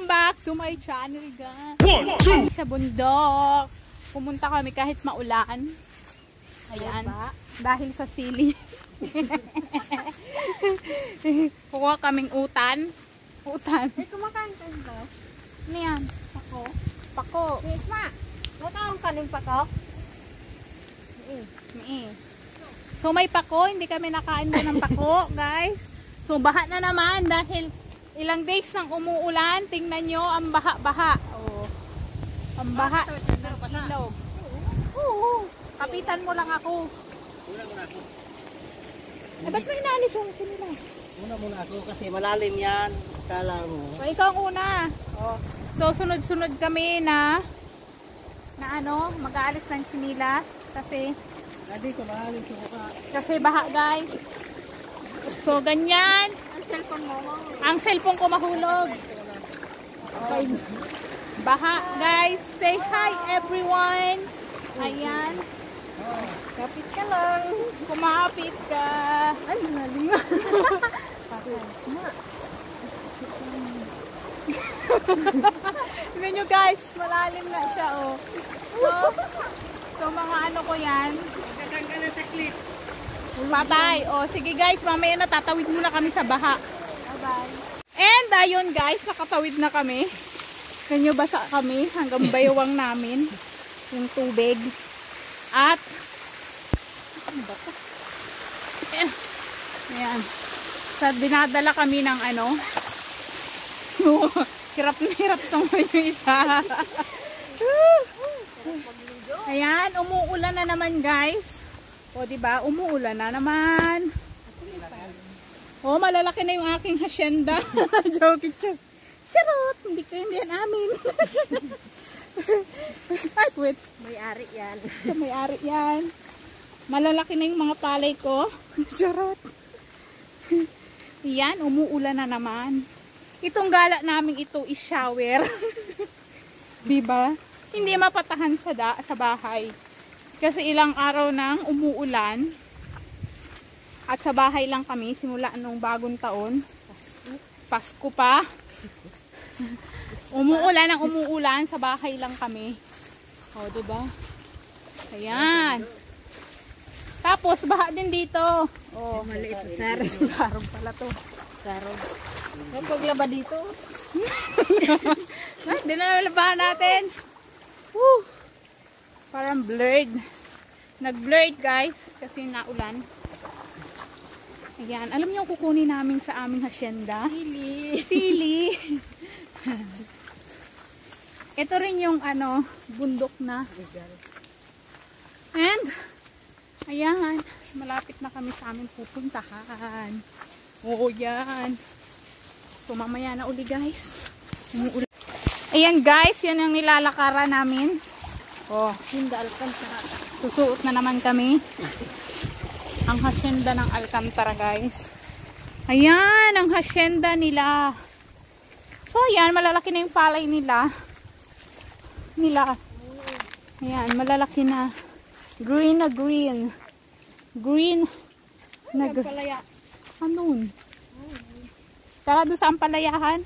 Welcome back to my channel, guys. Sa bundok. Pumunta kami kahit maulan. Ayan. Dahil sa sili. Kuha kaming utan. Utan. Ay, kumakain ka ba? Ano yan? Pako? Pako. Yes, ma. Matawag ka ng pako? So may pako. Hindi kami nakain doon ng pako, guys. So baha na naman dahil ilang days nang umuulan. Tingnan nyo ang baha-baha. Oh. Ang baha ng ilog. Oo. Kapitan mo lang ako. Una muna ako. Eh, ba't may inalit yung sinila? Una muna ako kasi malalim yan. Kala mo. So, ikaw ang una. Oh. So, sunod-sunod kami na mag-aalis ng sinila. Kasi Dito malalim sa mukha. kasi baha, guys. So, ganyan. Ang cellphone mo. Ang cellphone ko mahulog. Okay. Baha, guys. Say hi, everyone. Ayan. Kapit ka lang. Kumapit ka. Ay, malalim nga. Tignan nyo, guys. Malalim na siya, oh. So mga ano ko yan. Magkakang ka na sa clip. Patay. O, sige guys, mamaya na tatawid muna kami sa baha. Bye-bye. And ayun guys, nakatawid na kami. Kanyo basa kami hanggang baywang namin. Yung tubig. At ano ba to? Ayan. Sa dinadala kami ng ano. Hirap na hirap tong yung isa. Ayan, umuulan na naman guys. O, diba? Umuulan na naman. O, malalaki na yung aking hacienda. Joke, charot! Hindi ko hindi yan amin. Ay, quit. May-ari yan. So, may-ari yan. Malalaki na yung mga palay ko. Charot. Yan, umuulan na naman. Itong gala namin ito is shower. Diba? Hindi mapatahan sa bahay. Kasi ilang araw nang umuulan. At sa bahay lang kami simula nung bagong taon. Pasko pa. Umuulan ang umuulan. Sa bahay lang kami. O, diba? Ayan. Tapos, baha din dito. O, Maliit. Sarong. sarong pala to. Sarong. May paglaba dito. Hindi na nalabahan natin. Woo! Parang blurred. Nag-blurred guys. Kasi naulan. Ayan. Alam niyo kukunin namin sa aming hacienda? Sili. Sili. Ito rin yung bundok na. And, ayan. Malapit na kami sa aming pupuntahan. Oo, yan. So, mamaya na uli guys. Umuulan. Ayan guys, yan yung nilalakaran namin. Oh, Hacienda Alcantara. susuot na naman kami. Ang hacienda ng Alcantara guys. Ayan, ang hacienda nila. So, ayan, malalaki na yung palay nila. Ayan, malalaki na. Green na green. Green na green. Palaya. Anun? Tara doon sa ampalayahan.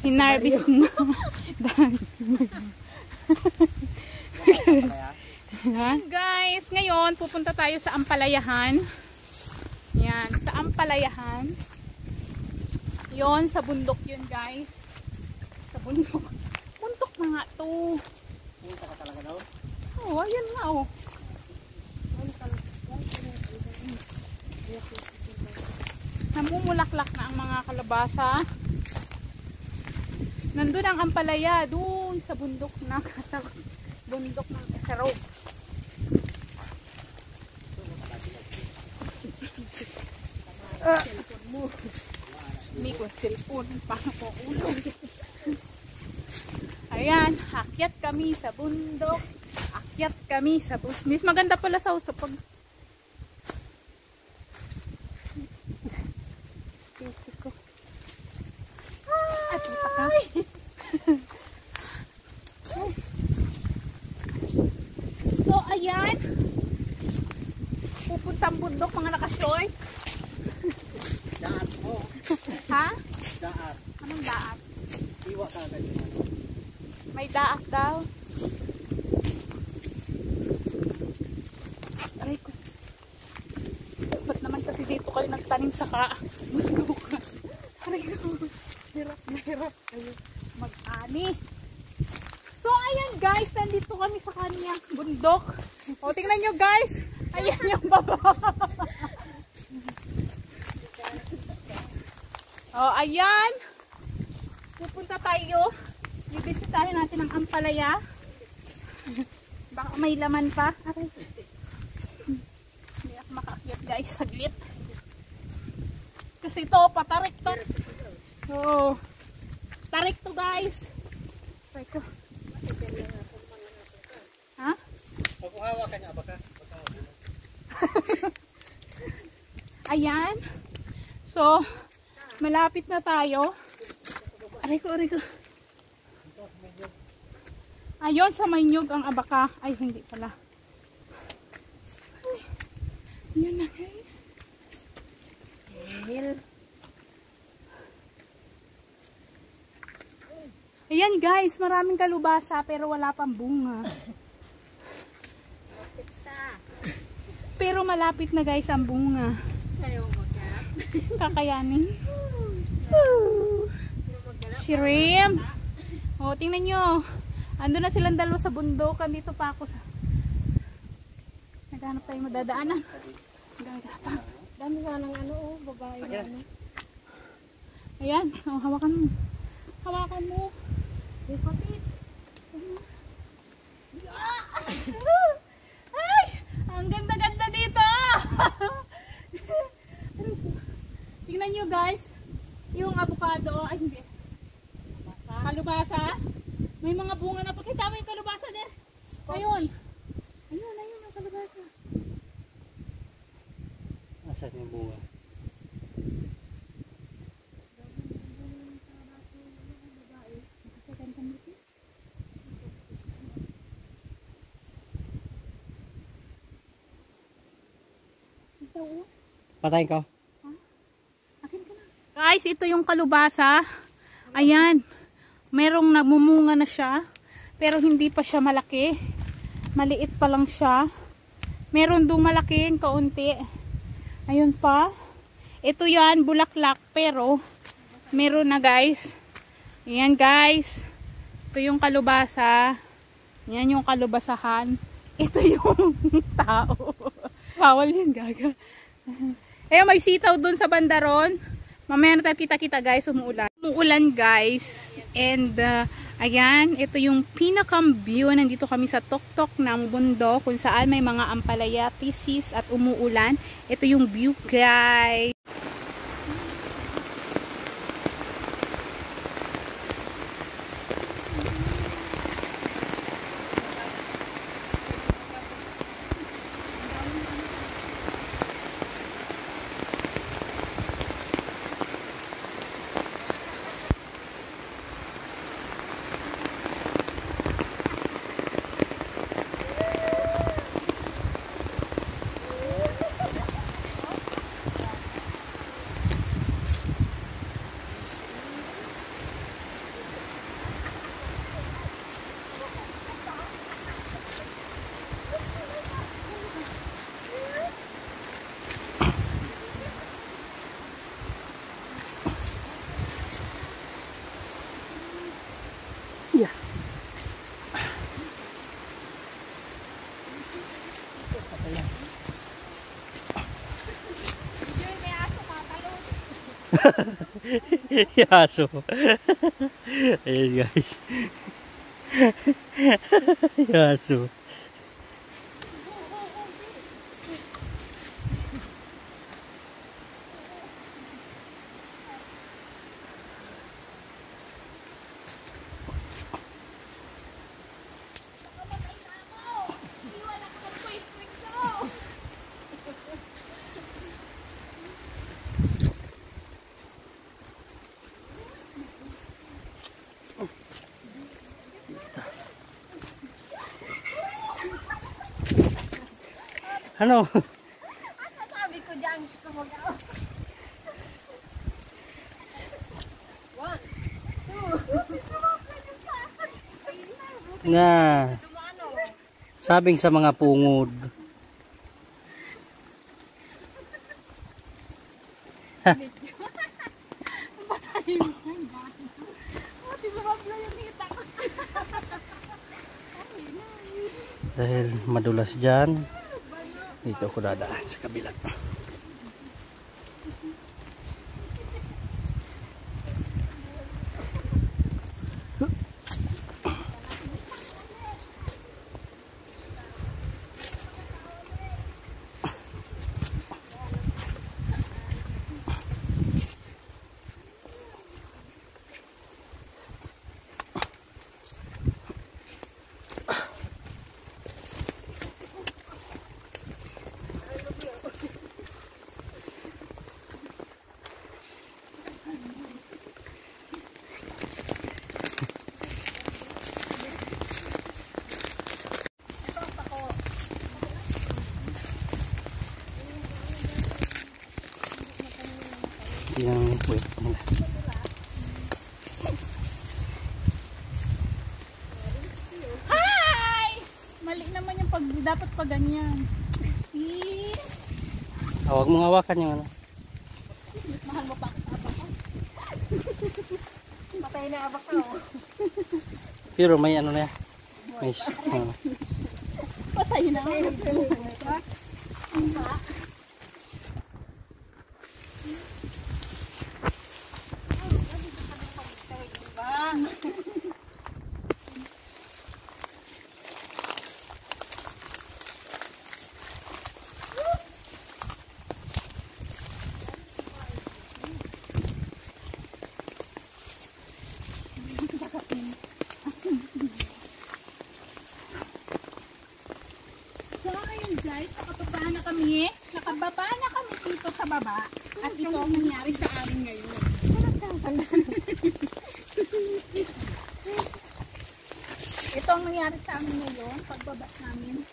Hinarbis na. Guys, ngayon pupunta tayo sa ampalayahan. Yan, sa ampalayahan. Yon, sa bundok yun guys. Sa bundok. Bundok na nga to. Punta ka talaga daw? Oh, ayan nga oh. Namumulaklak na ang mga kalabasa. Nandun ang ampalaya, dun sa bundok na bundok ng Esarog. Hindi ko cellphone pa ko ulo. Ayan, akyat kami sa bundok. Akyat kami sa bundok. Miss, maganda pala sa usapag. At kita ka. So, ayan. Pupuntang bundok mga naka-short. Daak daw. Aray ko. Ba't naman kasi dito kayo nagtanim sa bundok? Aray ko. Hirap na hirap kayo mag-ani. So ayan guys, nandito kami sa kanyang bundok. O tingnan nyo guys. Ayan yung baba. O ayan. Pupunta tayo. Bibisitahin natin ang ampalaya. Baka may laman pa. Aray. Hindi ako makaakyat guys, saglit. Kasi ito, patarik to. So, tarik to guys. Aray ko. Ha? Kung hawakan niya, baka. Ayan. So, malapit na tayo. Aray ko, aray ko. Ayun, sa Maynyug ang abaka. Ay, hindi pala. Ay, yan na guys. Ayan guys, maraming kalubasa pero wala pang bunga. Pero malapit na guys ang bunga. Kakayanin. Shrimp. O, tingnan nyo. Ando na silang dalawa sa bundok. Andito pa ako sa... Naghanap tayo madadaanan. Gagapang. Dami nga ng ano, babae na ano. Ayan. O, hawakan mo. Hawakan mo. May kapit. Ay! Ang ganda-ganda dito! Tingnan nyo guys. Yung avocado. Ay, hindi. Kalubasa. May mga bunga na. Pakita mo yung kalubasa din. Ayun. Ayun, ayun yung kalubasa. Asan yung bunga? Patayin ko. Guys, ito yung kalubasa. Ayan. Merong nagmumunga na siya. Pero hindi pa siya malaki. Maliit pa lang siya. Meron doon malaki, kaunti. Ayun pa. Ito yan, bulaklak. Pero, meron na guys. Ayan guys. Ito yung kalubasa. Ayan yung kalubasahan. Ito yung tao. Bawal yan, gaga. Ayun, may sitaw doon sa bandaron. Mamaya na tayo kita-kita guys, umuulan. Umuulan guys. And ayan, ito yung pinakang view. Nandito kami sa tuktok ng bundok kung saan may mga ampalaya, tisis at umuulan. Ito yung view guys. Yaso. Ayan guys. Yaso. Ano? Ano sabi ko dyan? Kumagaw. 1, 2. na sabing sa mga pungod. Dahil madulas dyan, dito ako dadaan sa kabila. Yang wait muna. Hi! Mali naman yung dapat pa ganyan. Huwag mong hawakan yung ano. Mahal mo pa ang abak ko. Patay na abak ko. Pero may ano na yan. May Patay na. So ayun guys, nakababa na kami. Nakababa na kami dito sa baba. At ito ang nangyari sa amin ngayon. Ito ang nangyari sa amin ngayon. Pagbaba namin.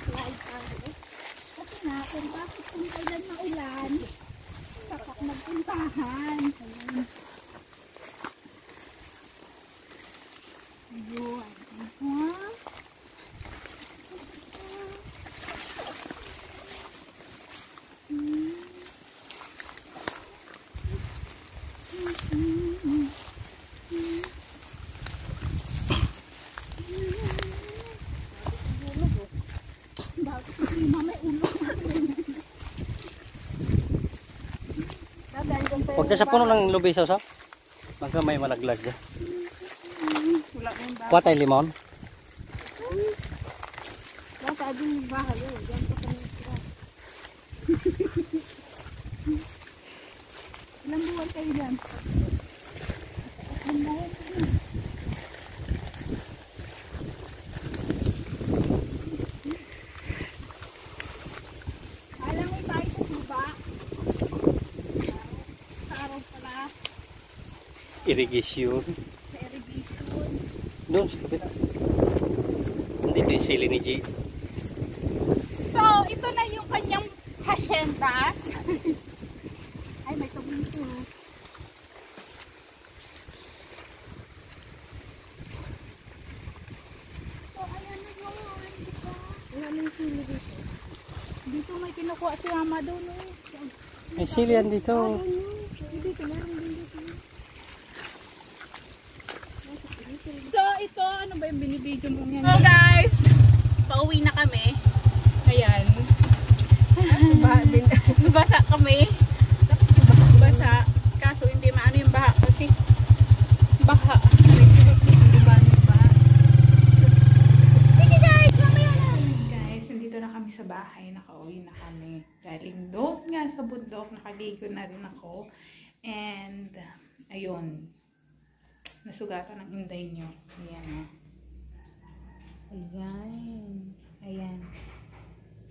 Slide tayo. Kasi nga, kung bakit kung kailan maulan, dapat magpuntahan. Ayun. Ayun. Ayun. Huwag na sa puno ng lubisaw sa. Baka may malaglag dyan. Kuha tayo limon. Basta ading bahay yun. Diyan pa kami sila. Ilang buwan kayo dyan? Ilang buwan kayo? Alam mo tayo sa baba. Sa araw pala. Irrigation. Sa irrigation. Doon sa kabila. Dito yung sili ni G. So, ito na yung kanyang hacienda. Ay, may kabunso. So, ayan na yun. Diba? Wala nang sili dito. Dito may kinukuha si Mama doon. May sili yan dito. Dito, meron din dito. So, ito, ano ba yung binibidyo mo yan? So, guys, pauwi na kami. Ayan. Baha din. Basa kami. Basa. Kaso, hindi maano yung baha kasi baha. Sige guys, mamaya na. Guys, nandito na kami sa bahay. Nakauwi na kami. Galing doon nga sa bundok. Nakaligo na rin ako. And, ayun. Nasugatan ang inday nyo. Ayan o. Ayan. Ayan.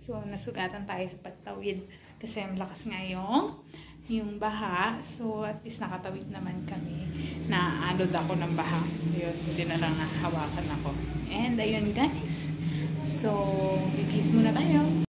So, nasugatan tayo sa pagtawid. Kasi malakas nga yung baha. So, at least nakatawid naman kami. Naaalod ako ng baha. Ayun, hindi na lang hawakan ako. And, ayun guys. So, bibihis muna tayo.